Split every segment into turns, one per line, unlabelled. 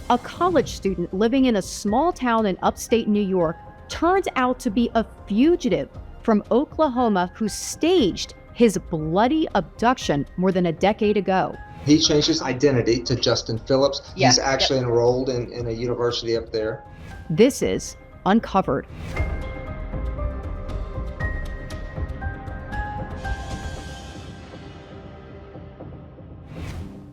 A college student living in a small town in upstate New York turns out to be a fugitive from Oklahoma who staged his bloody abduction more than a decade ago.
He changed his identity to Justin Phillips.
Yeah.
He's actually enrolled in a university up there.
This is Uncovered.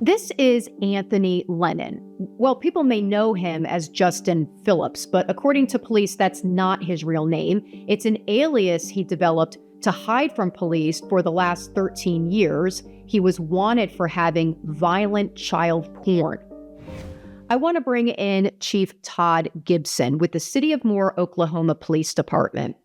This is Anthony Lennon. Well, people may know him as Justin Phillips, but according to police, that's not his real name. It's an alias he developed to hide from police for the last 13 years. He was wanted for having violent child porn. I want to bring in Chief Todd Gibson with the City of Moore, Oklahoma Police Department.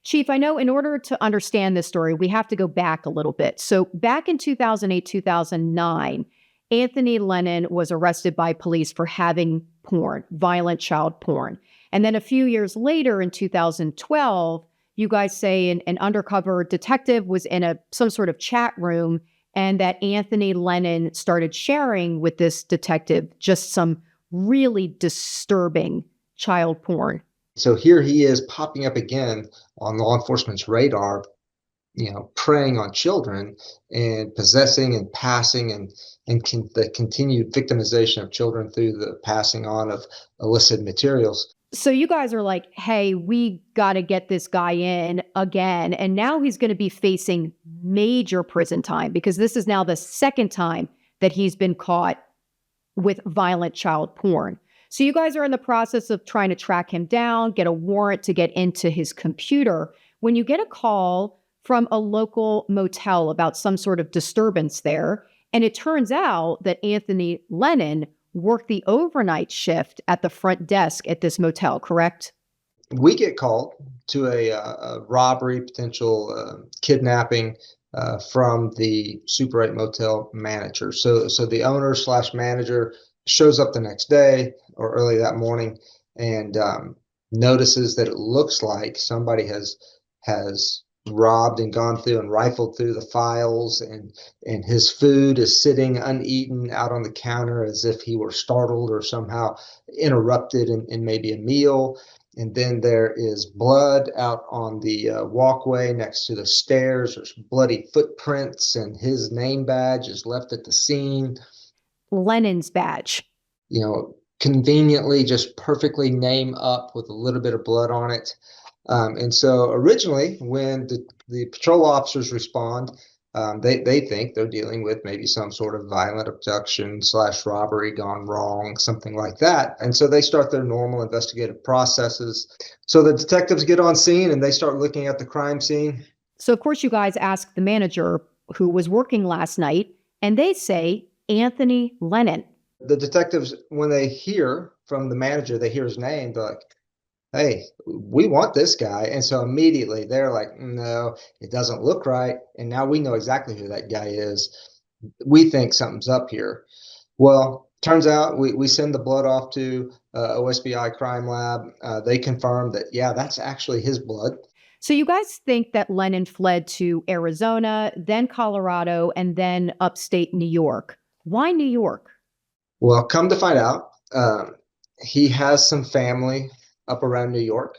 Chief, I know in order to understand this story, we have to go back a little bit. So back in 2008, 2009, Anthony Lennon was arrested by police for having porn, violent child porn. And then a few years later in 2012, you guys say an undercover detective was in some sort of chat room and that Anthony Lennon started sharing with this detective just some really disturbing child porn.
So here he is popping up again on law enforcement's radar, preying on children and possessing and passing and the continued victimization of children through the passing on of illicit materials.
So you guys are like, hey, we got to get this guy in again. And now he's going to be facing major prison time because this is now the second time that he's been caught with violent child porn. So you guys are in the process of trying to track him down, get a warrant to get into his computer. When you get a call from a local motel about some sort of disturbance there, and it turns out that Anthony Lennon worked the overnight shift at the front desk at this motel, correct?
We get called to a robbery, potential kidnapping from the Super 8 motel manager. So the owner / manager shows up the next day or early that morning and notices that it looks like somebody has robbed and gone through and rifled through the files, and his food is sitting uneaten out on the counter as if he were startled or somehow interrupted in maybe a meal. And then there is blood out on the walkway next to the stairs. There's bloody footprints, and his name badge is left at the scene.
Lennon's badge.
Conveniently just perfectly name up with a little bit of blood on it. And so originally, when the patrol officers respond, they think they're dealing with maybe some sort of violent abduction / robbery gone wrong, something like that. And so they start their normal investigative processes. So the detectives get on scene and they start looking at the crime scene.
So, of course, you guys ask the manager who was working last night, and they say Anthony Lennon.
The detectives, when they hear from the manager, they hear his name, they're like, hey, we want this guy. And so immediately they're like, no, it doesn't look right. And now we know exactly who that guy is. We think something's up here. Well, turns out we send the blood off to OSBI Crime Lab. They confirm that, yeah, that's actually his blood.
So you guys think that Lennon fled to Arizona, then Colorado, and then upstate New York. Why New York?
Well, come to find out, he has some family up around New York.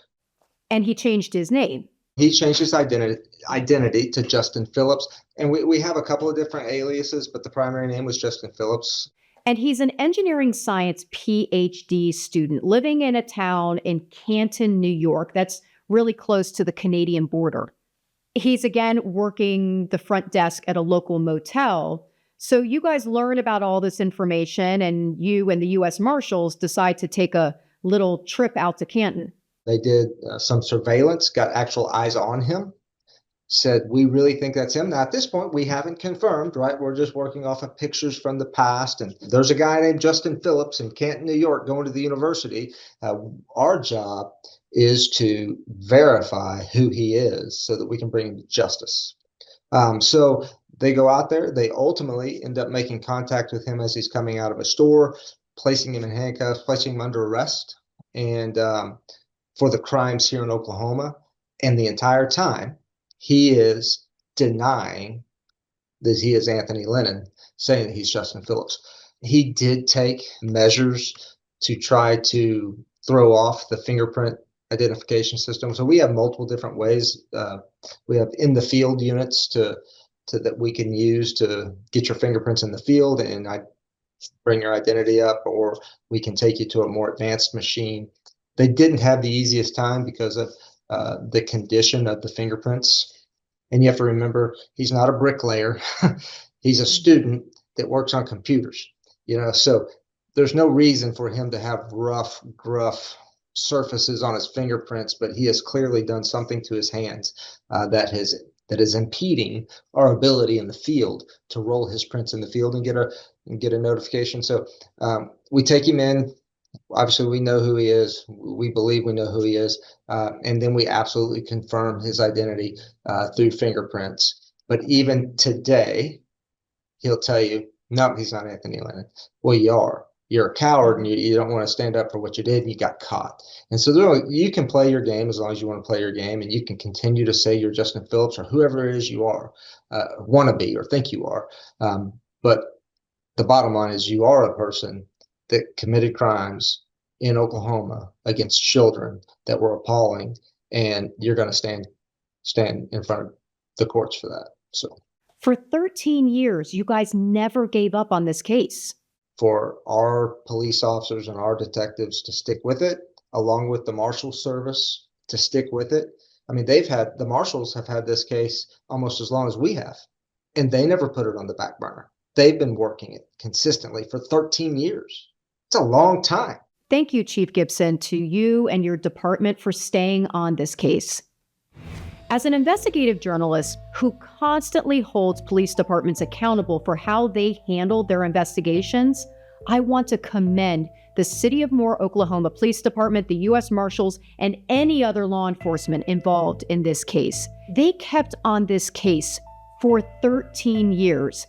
And he changed his name.
He changed his identity to Justin Phillips. And we have a couple of different aliases, but the primary name was Justin Phillips.
And he's an engineering science PhD student living in a town in Canton, New York. That's really close to the Canadian border. He's again working the front desk at a local motel. So you guys learn about all this information, and you and the U.S. Marshals decide to take a little trip out to Canton.
They did some surveillance, got actual eyes on him, said, we really think that's him. Now, at this point, we haven't confirmed, right? We're just working off of pictures from the past. And there's a guy named Justin Phillips in Canton, New York, going to the university. Our job is to verify who he is so that we can bring him to justice. So they go out there. They ultimately end up making contact with him as he's coming out of a store, placing him in handcuffs, placing him under arrest, and for the crimes here in Oklahoma. And the entire time, he is denying that he is Anthony Lennon, saying that he's Justin Phillips. He did take measures to try to throw off the fingerprint identification system. So we have multiple different ways. We have in the field units that we can use to get your fingerprints in the field, and I bring your identity up, or we can take you to a more advanced machine. They didn't have the easiest time because of the condition of the fingerprints. And you have to remember, he's not a bricklayer. He's a student that works on computers, so there's no reason for him to have rough, gruff surfaces on his fingerprints, but he has clearly done something to his hands that is impeding our ability in the field to roll his prints in the field and get a notification. So we take him in. Obviously, we know who he is. We believe we know who he is, and then we absolutely confirm his identity through fingerprints. But even today, he'll tell you, no, he's not Anthony Lennon. Well, you are. You're a coward, and you don't want to stand up for what you did, and you got caught. And so you can play your game as long as you want to play your game, and you can continue to say you're Justin Phillips or whoever it is you are, want to be or think you are. But the bottom line is you are a person that committed crimes in Oklahoma against children that were appalling, and you're going to stand in front of the courts for that. So
for 13 years, you guys never gave up on this case.
For our police officers and our detectives to stick with it, along with the Marshal Service to stick with it. I mean, the Marshals have had this case almost as long as we have, and they never put it on the back burner. They've been working it consistently for 13 years. It's a long time.
Thank you, Chief Gibson, to you and your department for staying on this case. As an investigative journalist who constantly holds police departments accountable for how they handle their investigations, I want to commend the City of Moore, Oklahoma Police Department, the U.S. Marshals, and any other law enforcement involved in this case. They kept on this case for 13 years.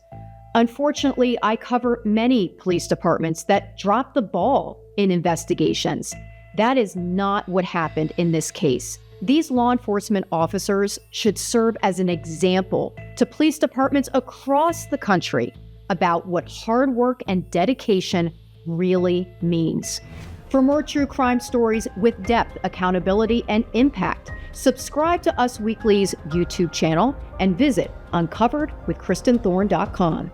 Unfortunately, I cover many police departments that drop the ball in investigations. That is not what happened in this case. These law enforcement officers should serve as an example to police departments across the country about what hard work and dedication really means. For more true crime stories with depth, accountability, and impact, subscribe to Us Weekly's YouTube channel and visit uncoveredwithkristenthorne.com.